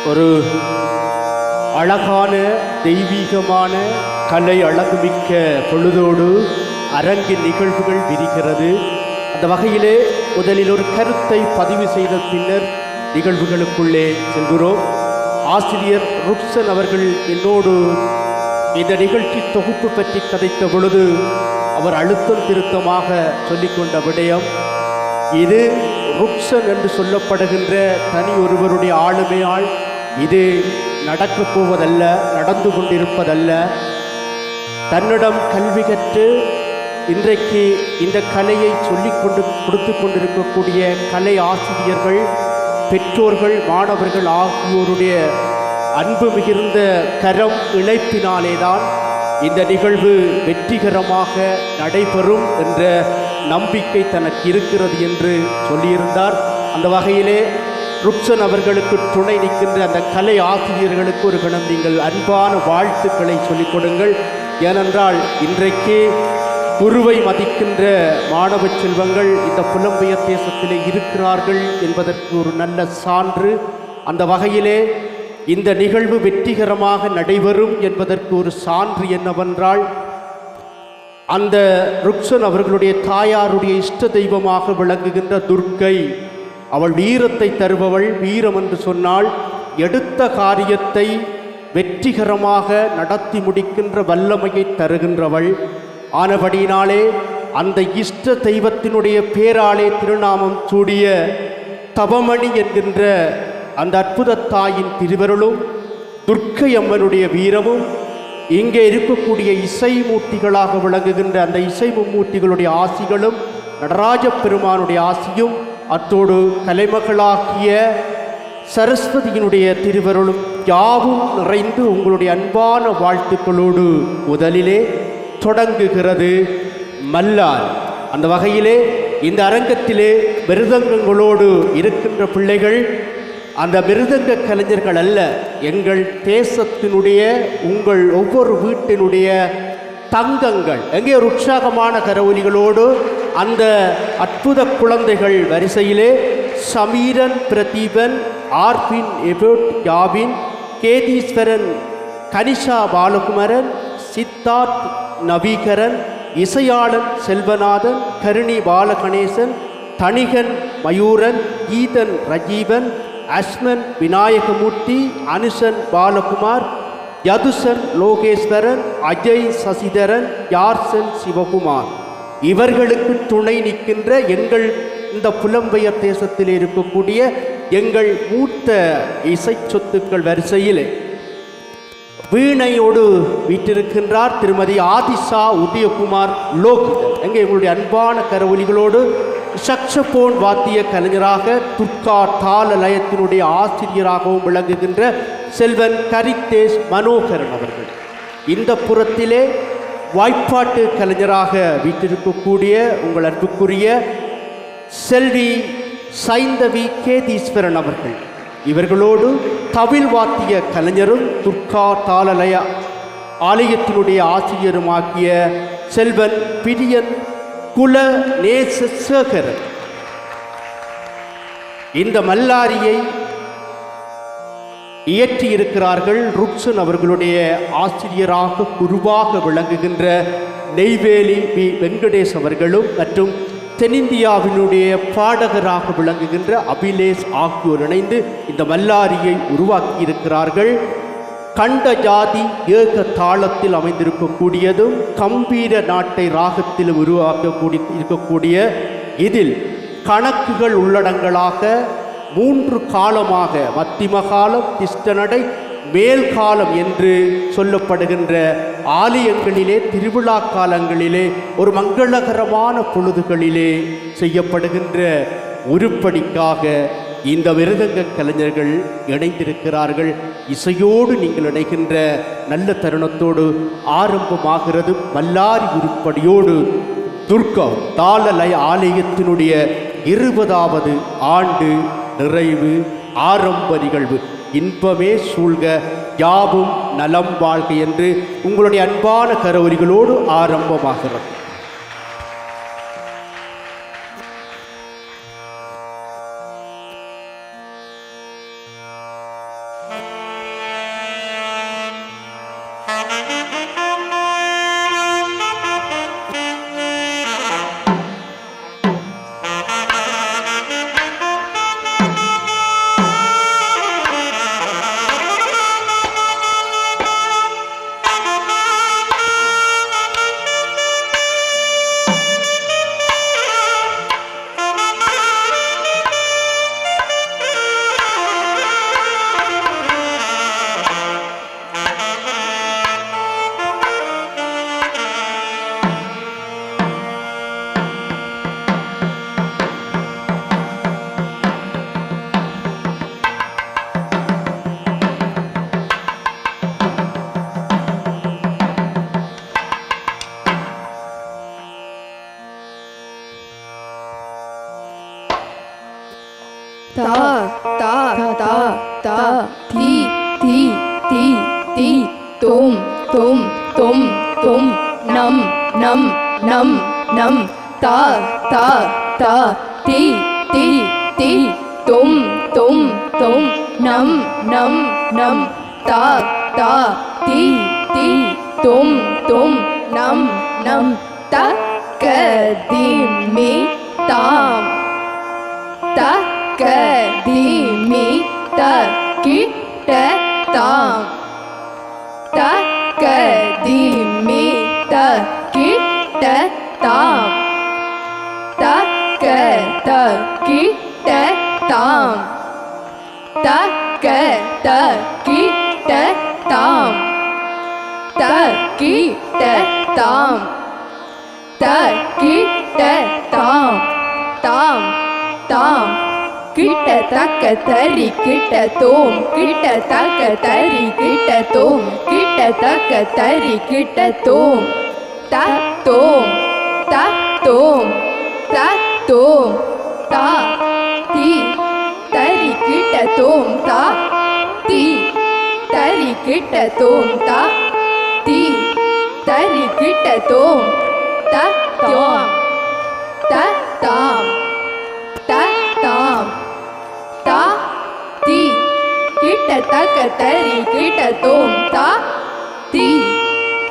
ஒரு அழகான தெய்வீகமான கலை அழகுமிக்க பொழுதோடு அரங்கின் நிகழ்வுகள் விரிகிறது. அந்த வகையிலே முதலில் ஒரு கருத்தை பதிவு செய்த பின்னர் நிகழ்வுகளுக்குள்ளே செல்கிறோம். ஆசிரியர் ருக்சன் அவர்கள் என்னோடு இந்த நிகழ்ச்சி தொகுப்பு பற்றி கதைத்த பொழுது அவர் அழுத்தம் திருத்தமாக சொல்லிக்கொண்ட விடயம், இது ருக்சன் என்று சொல்லப்படுகின்ற தனி ஒருவருடைய ஆளுமையால் இது நடக்கப் போவதல்ல, நடந்து கொண்டிருப்பதல்ல. தன்னிடம் கல்வி கற்று இன்றைக்கு இந்த கலையை சொல்லிக் கொடுத்து கொண்டிருக்கக்கூடிய கலை ஆசிரியர்கள், பெற்றோர்கள், மாணவர்கள் ஆகியோருடைய அன்பு மிகுந்த கரம் இணைப்பினாலேதான் இந்த நிகழ்வு வெற்றிகரமாக நடைபெறும் என்ற நம்பிக்கை தனக்கு இருக்கிறது என்று சொல்லியிருந்தார். அந்த வகையிலே ருக்சன் அவர்களுக்கு துணை நிற்கின்ற அந்த கலை ஆசிரியர்களுக்கு ஒரு கணம் நீங்கள் அன்பான வாழ்த்துக்களை சொல்லிக் கொடுங்கள். ஏனென்றால் இன்றைக்கு குருவை மதிக்கின்ற மாணவ செல்வங்கள் இந்த புலம்பெயர் தேசத்திலே இருக்கிறார்கள் என்பதற்கு ஒரு நல்ல சான்று. அந்த வகையிலே இந்த நிகழ்வு வெற்றிகரமாக நடைபெறும் என்பதற்கு ஒரு சான்று என்னவென்றால், அந்த ருக்சன் அவர்களுடைய தாயாருடைய இஷ்ட தெய்வமாக விளங்குகின்ற துர்க்கை, அவள் வீரத்தை தருபவள். வீரம் என்று சொன்னால் எடுத்த காரியத்தை வெற்றிகரமாக நடத்தி முடிக்கின்ற வல்லமையை தருகின்றவள். ஆனபடியினாலே அந்த இஷ்ட தெய்வத்தினுடைய பேராலே திருநாமம் சூடிய தவமணி என்கின்ற அந்த அற்புத தாயின் திருவருளும், துர்க்கை அம்மனுடைய வீரமும், இங்கே இருக்கக்கூடிய இசை மூர்த்திகளாக விளங்குகின்ற அந்த இசை மும்மூர்த்திகளுடைய ஆசிகளும், நடராஜ பெருமானுடைய ஆசியும், அத்தோடு கலைமகளாகிய சரஸ்வதியினுடைய திருவருளும் யாவும் நிறைந்து உங்களுடைய அன்பான வாழ்த்துக்களோடு முதலிலே தொடங்குகிறது மல்லார். அந்த வகையிலே இந்த அரங்கத்திலே மிருதங்கங்களோடு இருக்கின்ற பிள்ளைகள் அந்த மிருதங்க கலைஞர்கள் அல்ல, எங்கள் தேசத்தினுடைய உங்கள் ஒவ்வொரு வீட்டினுடைய தங்கங்கள். எங்கே ஒரு உற்சாகமான கரவொலிகளோடு அந்த அற்புத குழந்தைகள் வரிசையிலே சமீரன், பிரதீபன், ஆர்பின், எபோட், யாவின், கேதீஸ்வரன், கனிஷா பாலகுமரன், சித்தார்த், நவீகரன், இசையாளன் செல்வநாதன், கருணி பாலகணேசன், தணிகன் மயூரன், கீதன் ரஜீவன், அஸ்மன் விநாயகமூர்த்தி, அனுசன் பாலகுமார், யதுசன் லோகேஸ்வரன், அஜய் சசிதரன், யார்சன் சிவகுமார், இவர்களுக்கு துணை நிற்கின்ற எங்கள் இந்த புலம்பெயர் தேசத்தில் இருக்கக்கூடிய எங்கள் மூத்த இசை சொத்துக்கள் வரிசையில் வீணையோடு வீற்றிருக்கின்றார் திருமதி ஆதிஷா உதயகுமார் லோகிதன். எங்கே எங்களுடைய அன்பான கரவொலிகளோடு சக்ஸபோன் வாத்திய கலைஞராக துர்கா தாள லயத்தினுடைய ஆசிரியராகவும் விளங்குகின்ற செல்வன் கரித்தேஷ் மனோகரன் அவர்கள். இந்த புறத்திலே வாய்ப்பாட்டு கலைஞராக வீற்றிருக்கக்கூடிய உங்கள் அன்புக்குரிய செல்வி சைந்தவி கேதீஸ்வரன் அவர்கள். இவர்களோடு தவில் வாத்திய கலைஞரும் துர்கா தாளலய ஆலயத்தினுடைய ஆசிரியருமாகிய செல்வன் பிரியன் குல நேசேகரன். இந்த மல்லாரியை இயற்றியிருக்கிறார்கள் ருக்சன் அவர்களுடைய ஆசிரியராக குருவாக விளங்குகின்ற நெய்வேலி வி வெங்கடேஷ் அவர்களும் மற்றும் தென்னிந்தியாவினுடைய பாடகராக விளங்குகின்ற அபிலேஷ் ஆகியோர் இணைந்து இந்த மல்லாரியை உருவாக்கியிருக்கிறார்கள். கண்ட ஜாதி ஏக தாளத்தில் அமைந்திருக்கக்கூடியதும் கம்பீர நாட்டை ராகத்திலும் இருக்கக்கூடிய இதில் கணக்குகள் உள்ளடங்களாக 3 காலமாக மத்திம காலம், திஷ்டநடை, மேல் காலம் என்று சொல்லப்படுகின்ற ஆலயங்களிலே திருவிழா காலங்களிலே ஒரு மங்களகரமான பொழுதுகளிலே செய்யப்படுகின்ற உருப்படிக்காக இந்த மிருதங்க கலைஞர்கள் இணைந்திருக்கிறார்கள். இசையோடு நீங்கள் இணைகின்ற நல்ல தருணத்தோடு ஆரம்பமாகிறது மல்லாரி உருப்படியோடு துர்கா தாளலய ஆலயத்தினுடைய 20வது ஆண்டு நிறைவு ஆரம்ப நிகழ்வு. இன்பமே சூழ்க, யாவும் நலம் வாழ்க என்று உங்களுடைய அன்பான கரவொலிகளோடு ஆரம்பமாகிறது. ता ता ता ता ती ती ती ती तुम तुम तुम तुम नम नम नम नम ता ता ता ती ती ती तुम तुम तुम नम नम नम ता ता ती ती तुम तुम नम नम तकदीमी ताम तकदीमी तकिट ताम तकदीमी तकिट ताम तकिट ताम तकिट ताम तकिट ताम तकिट ताम ताम ताम किट तक तरी किट तोम किट तक तरी किट तोम किट तक तरी किट तोम त तोम त तोम त तोम ता ती तरी किट तोम ता ती तरी किट तोम ता ती तरी किट तोम त तोम त ताम त ताम ता ती किट तक तरी किट तोम ता ती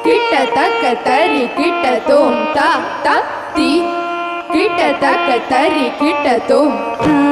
किट तक तरी किट तोम ता ता ती किट तक तरी किट तोम तुम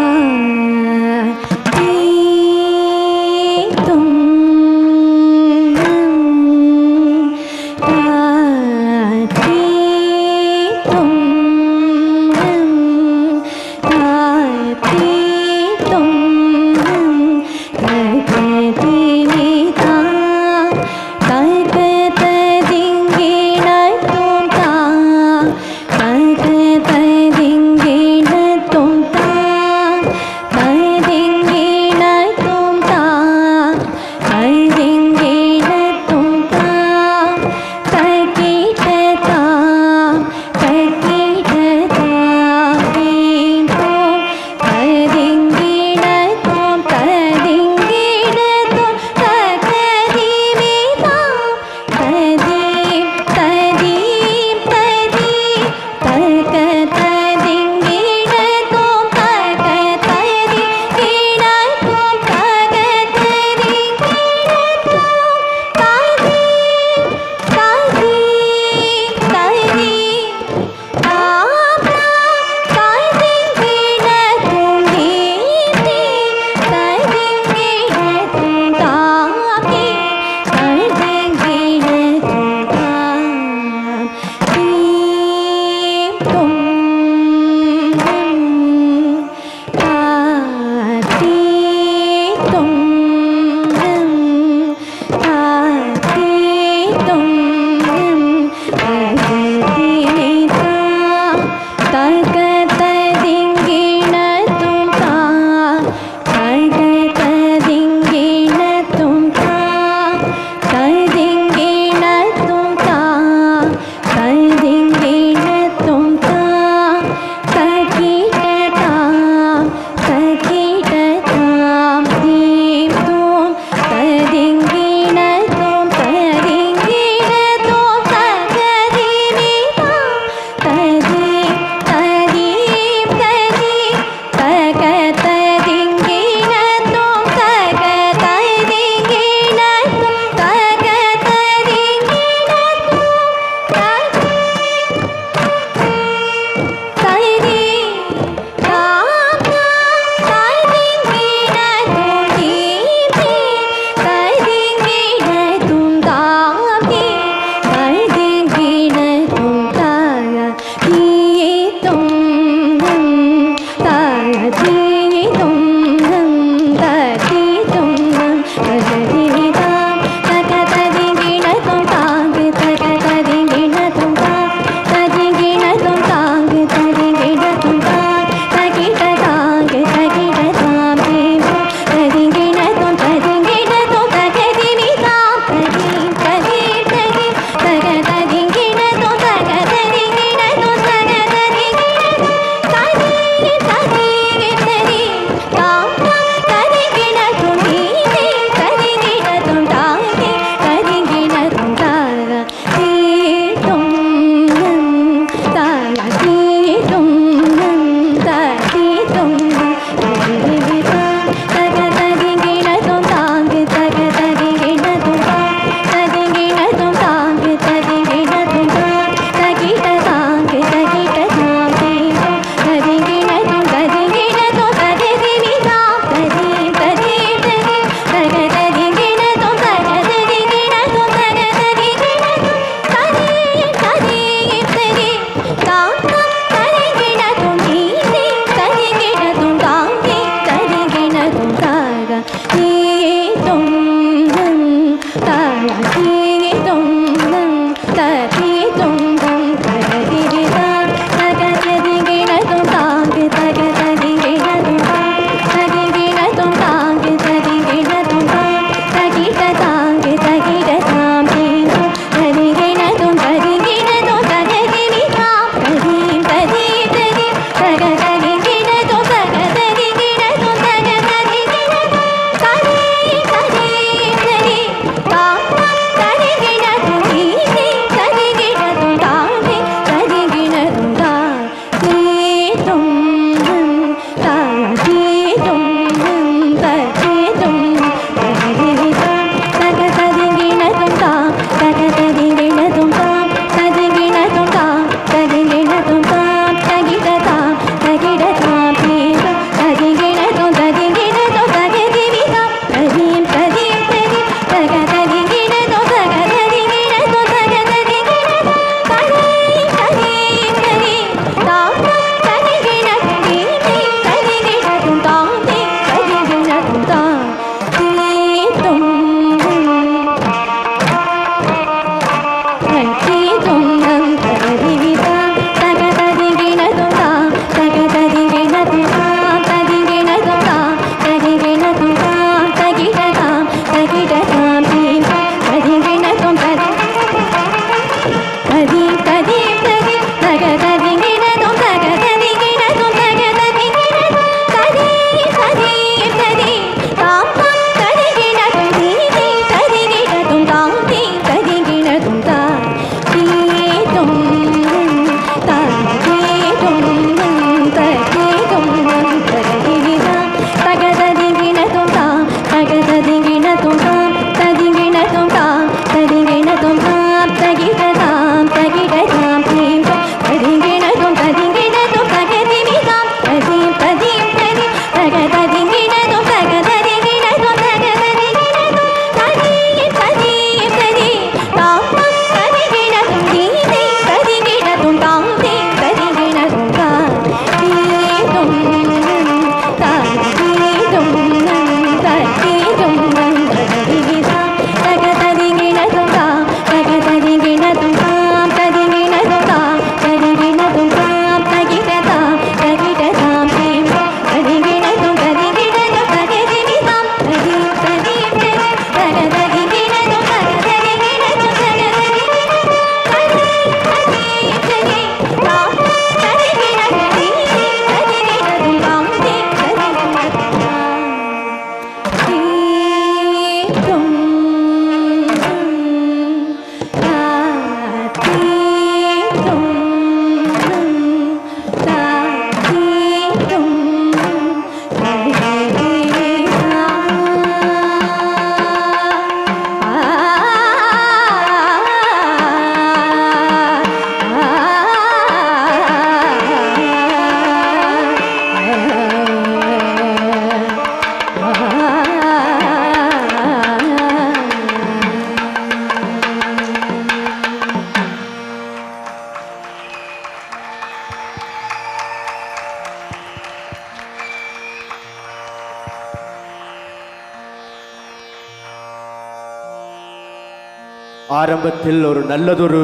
ஆரம்பத்தில் ஒரு நல்லதொரு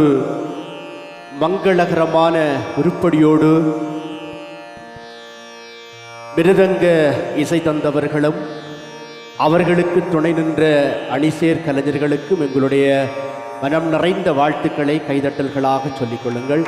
மங்களகரமான உருப்படியோடு மிருதங்க இசை தந்தவர்களும் அவர்களுக்கு துணை நின்ற அணிசேர் கலைஞர்களுக்கும் எங்களுடைய மனம் நிறைந்த வாழ்த்துக்களை கைதட்டல்களாக சொல்லிக் கொள்ளுங்கள்.